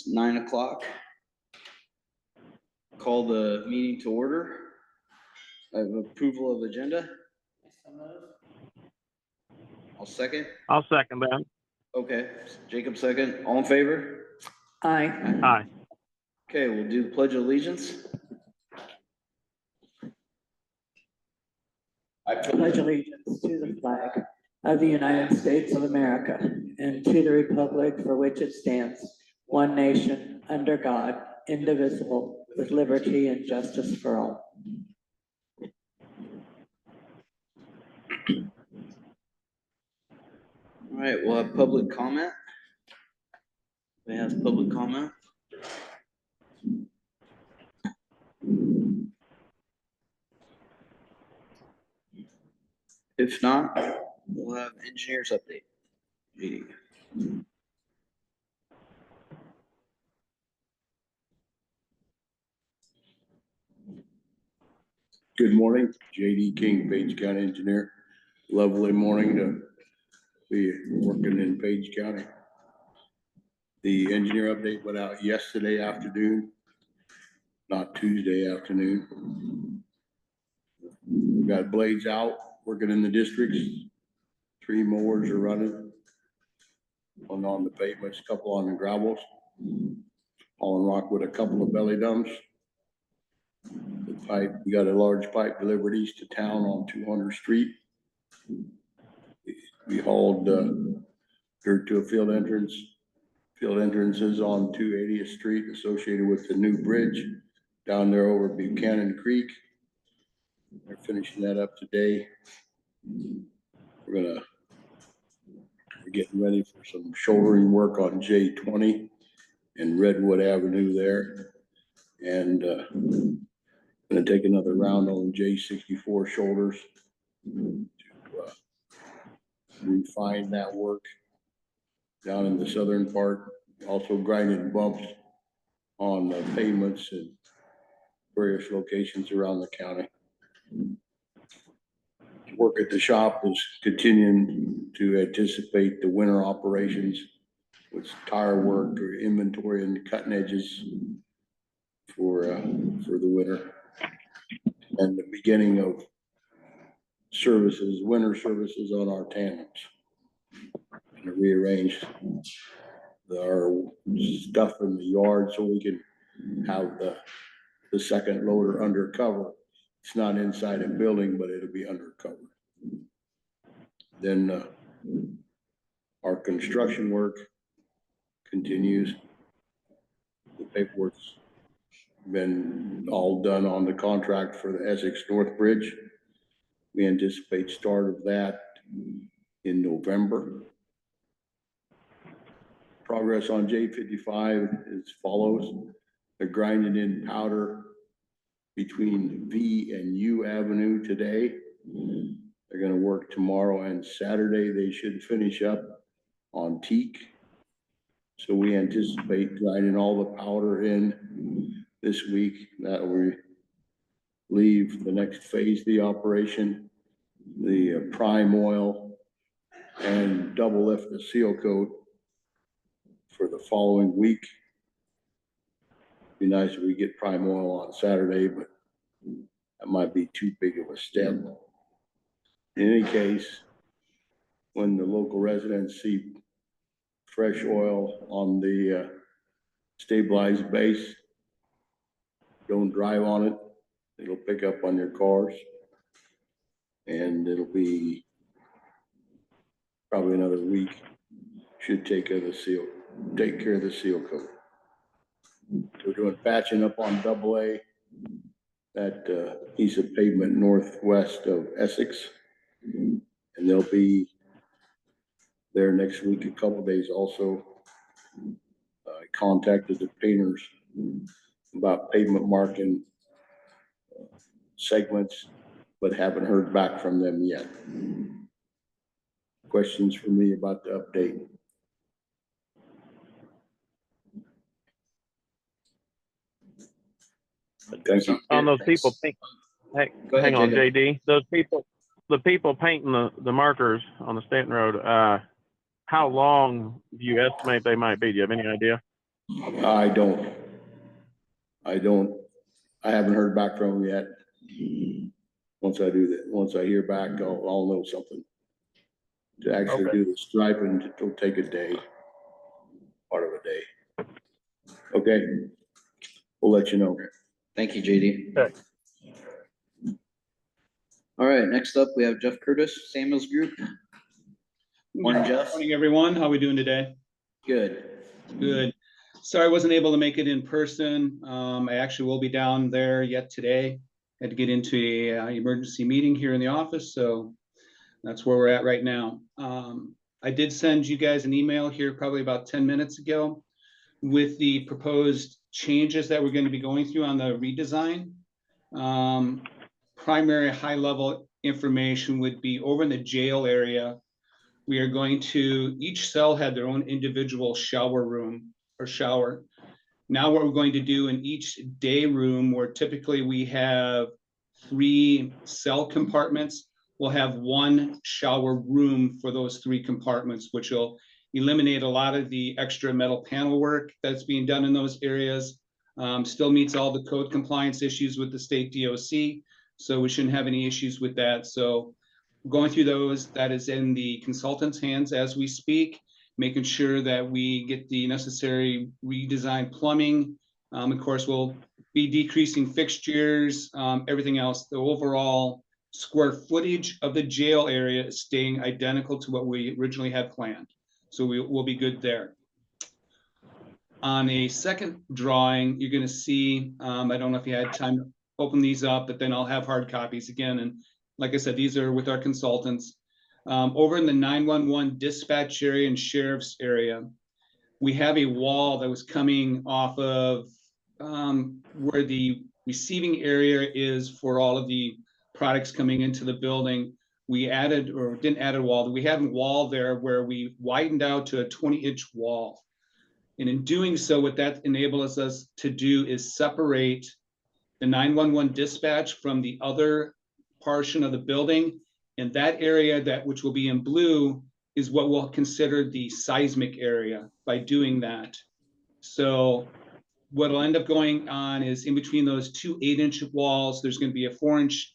It's 9 o'clock. Call the meeting to order. I have approval of agenda. I'll second. I'll second that. Okay, Jacob second. All in favor? Aye. Aye. Okay, we'll do the pledge of allegiance. I pledge allegiance to the flag of the United States of America and to the republic for which it stands, one nation, under God, indivisible, with liberty and justice for all. All right, we'll have public comment. They have public comment. If not, we'll have engineers update. Meeting. Good morning, JD King, Page County Engineer. Lovely morning to be working in Page County. The engineer update went out yesterday afternoon, not Tuesday afternoon. We've got blades out, working in the districts. 3 mowers are running. One on the pavements, a couple on the gravels. Hauling rock with a couple of belly dumps. The pipe, we got a large pipe delivered east of town on 200th Street. We hauled dirt to a field entrance. Field entrances on 280th Street associated with the new bridge down there over Buchanan Creek. They're finishing that up today. We're getting ready for some shouldering work on J20 and Redwood Avenue there. And gonna take another round on J64 shoulders to refine that work down in the southern part. Also grinding bumps on pavements in various locations around the county. Work at the shop is continuing to anticipate the winter operations with tire work or inventory and cutting edges for the winter. And the beginning of services, winter services on our tandems. And rearrange our stuff in the yard so we can have the second loader under cover. It's not inside a building, but it'll be under cover. Then our construction work continues. The paperwork's been all done on the contract for the Essex North Bridge. We anticipate start of that in November. Progress on J55 is follows. They're grinding in powder between V and U Avenue today. They're gonna work tomorrow and Saturday. They should finish up on Teak. So we anticipate grinding all the powder in this week. That will leave the next phase of the operation, the prime oil and double lift the seal coat for the following week. Be nice if we get prime oil on Saturday, but that might be too big of a step. In any case, when the local residents see fresh oil on the stabilized base, don't drive on it. It'll pick up on your cars. And it'll be probably another week. Should take care of the seal coat. We're doing patching up on AA, that piece of pavement northwest of Essex. And they'll be there next week, a couple of days also. I contacted the painters about pavement marking segments, but haven't heard back from them yet. Questions for me about the update? Thank you. On those people, hey, Go ahead, hang on, Jacob. JD. The people painting the markers on the Stanton Road, how long do you estimate they might be? Do you have any idea? I haven't heard back from them yet. Once I do that, once I hear back, I'll know something. To actually Okay. do the striping, it'll take a day, part of a day. Okay, we'll let you know. Thank you, JD. Okay. All right, next up, we have Jeff Curtis, Samuels Group. Morning, Jeff. Morning, everyone. How are we doing today? Good. Good. Sorry I wasn't able to make it in person. I actually will be down there yet today. Had to get into a emergency meeting here in the office, so that's where we're at right now. I did send you guys an email here probably about 10 minutes ago with the proposed changes that we're going to be going through on the redesign. Primary high-level information would be over in the jail area. We are going to, each cell had their own individual shower room or shower. Now what we're going to do in each day room, where typically we have 3 cell compartments, we'll have 1 shower room for those 3 compartments, which will eliminate a lot of the extra metal panel work that's being done in those areas. Still meets all the code compliance issues with the state DOC, so we shouldn't have any issues with that. So going through those, that is in the consultant's hands as we speak, making sure that we get the necessary redesigned plumbing. Of course, we'll be decreasing fixtures, everything else. The overall square footage of the jail area is staying identical to what we originally had planned. So we'll be good there. On a second drawing, you're gonna see, I don't know if you had time to open these up, but then I'll have hard copies again. And like I said, these are with our consultants. Over in the 911 dispatch area and sheriff's area, we have a wall that was coming off of where the receiving area is for all of the products coming into the building. We added, or didn't add a wall, we had a wall there where we widened out to a 20-inch wall. And in doing so, what that enables us to do is separate the 911 dispatch from the other portion of the building. And that area that which will be in blue is what we'll consider the seismic area by doing that. So what will end up going on is in between those 2 8-inch walls, there's going to be a 4-inch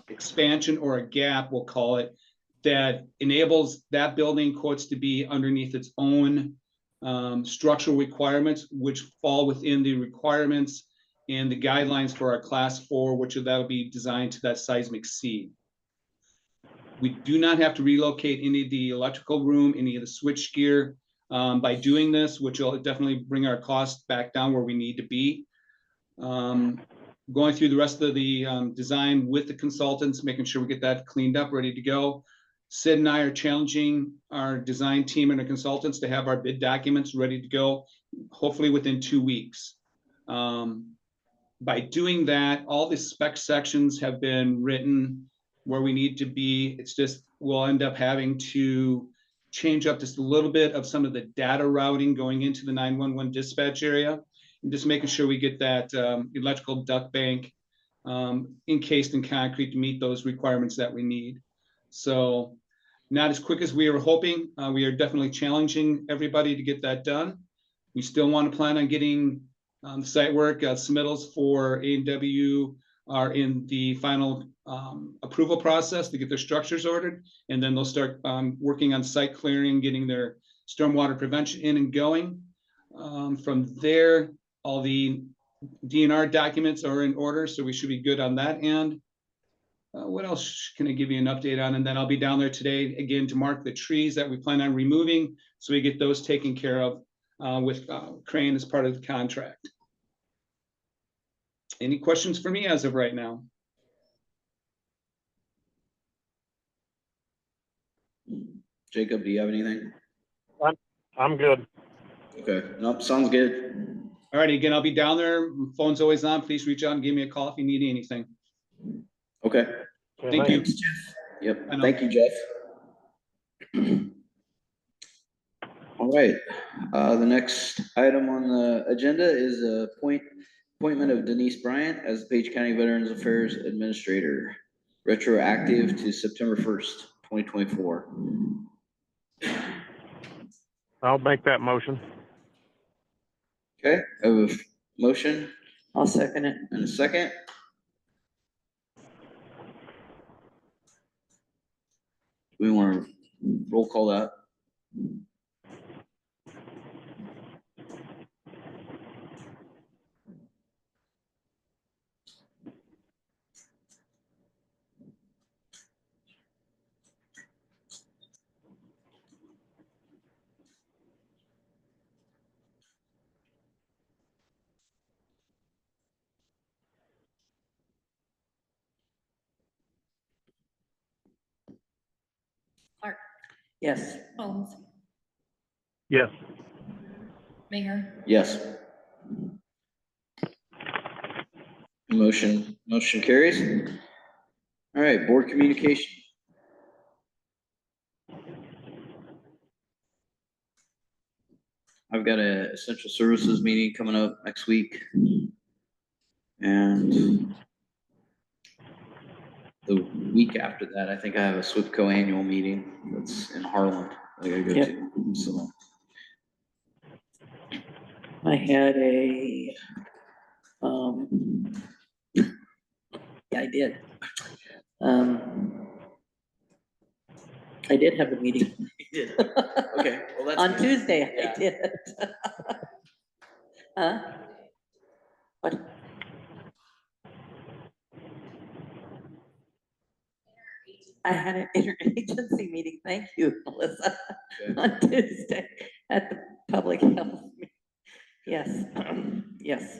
expansion or a gap, we'll call it, that enables that building quotes to be underneath its own structural requirements, which fall within the requirements and the guidelines for our class 4, which that'll be designed to that seismic C. We do not have to relocate any of the electrical room, any of the switch gear by doing this, which will definitely bring our costs back down where we need to be. Going through the rest of the design with the consultants, making sure we get that cleaned up, ready to go. Sid and I are challenging our design team and our consultants to have our bid documents ready to go, hopefully within 2 weeks. By doing that, all the spec sections have been written where we need to be. It's just, we'll end up having to change up just a little bit of some of the data routing going into the 911 dispatch area, and just making sure we get that electrical duct bank encased in concrete to meet those requirements that we need. So not as quick as we were hoping. We are definitely challenging everybody to get that done. We still want to plan on getting site work submittals for A&W are in the final approval process to get their structures ordered, and then they'll start working on site clearing, getting their stormwater prevention in and going. From there, all the DNR documents are in order, so we should be good on that end. What else can I give you an update on? And then I'll be down there today again to mark the trees that we plan on removing, so we get those taken care of with Crane as part of the contract. Any questions for me as of right now? Jacob, do you have anything? I'm good. Okay, nope, sounds good. All right, again, I'll be down there. Phone's always on. Please reach out and give me a call if you need anything. Okay, Okay, Thank you. thanks, Jeff. Yep, I know. thank you, Jeff. All right, the next item on the agenda is appointment of Denise Bryant as the Page County Veterans Affairs Administrator, retroactive to September 1st, 2024. I'll make that motion. Okay, I have a motion I'll second it. and a second. We want to roll call that. Clark, Yes. Holmes, Yes. Mayor, Yes. Motion carries. All right, board communication. I've got a essential services meeting coming up next week. And the week after that, I think I have a SWIPCO annual meeting that's in Harlan. I gotta go Yep. to, so. I had yeah, I did. I did have a meeting. You did. Okay, well, that's. On good. Tuesday, Yeah. I did. Huh? What? I had an interagency meeting, thank you, Melissa, Okay. on Tuesday at the public health. Yes, yes.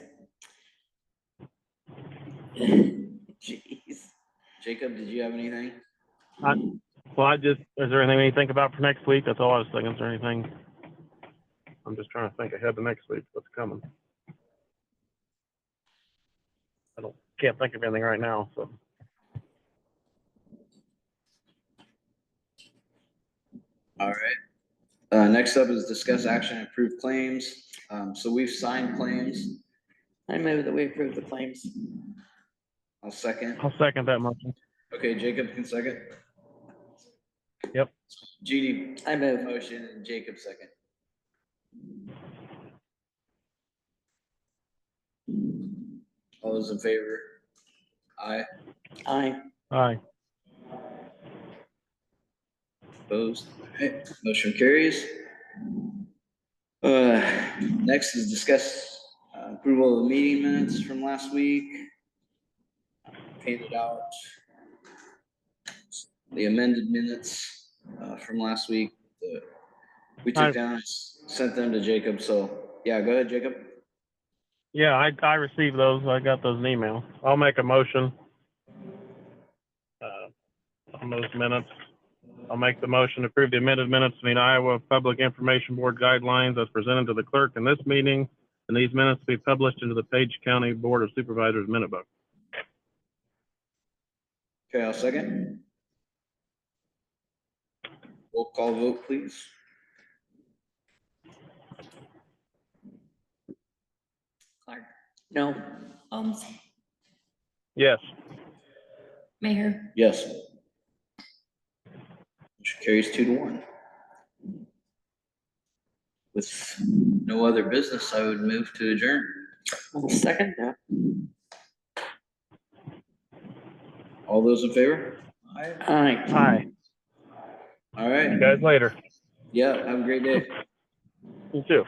Jeez. Jacob, did you have anything? Well, is there anything you think about for next week? That's all I was thinking. Is there anything? I'm just trying to think ahead to next week, what's coming. Can't think of anything right now, so. All right. Next up is discuss action and approve claims. So we've signed claims. I move that we approve the claims. I'll second. I'll second that motion. Okay, Jacob can second. Yep. Judy, I move. motion, and Jacob second. All those in favor? Aye. Aye. Aye. Opposed? Okay, motion carries. Next is discuss approval of the meeting minutes from last week. Painted out the amended minutes from last week. We took down, sent them to Jacob, so, yeah, go ahead, Jacob. Yeah, I received those. I got those in email. I'll make a motion on those minutes. I'll make the motion to approve the amended minutes to meet Iowa Public Information Board guidelines as presented to the clerk in this meeting, and these minutes be published into the Page County Board of Supervisors minute book. Okay, I'll second. Roll call vote, please. Clark, No. Holmes, Yes. Mayor, Yes. Motion carries 2-1. With no other business, I would move to adjourn. I'll second that. All those in favor? Aye. Aye. Aye. All right. See you guys later. Yeah, have a great day. You too.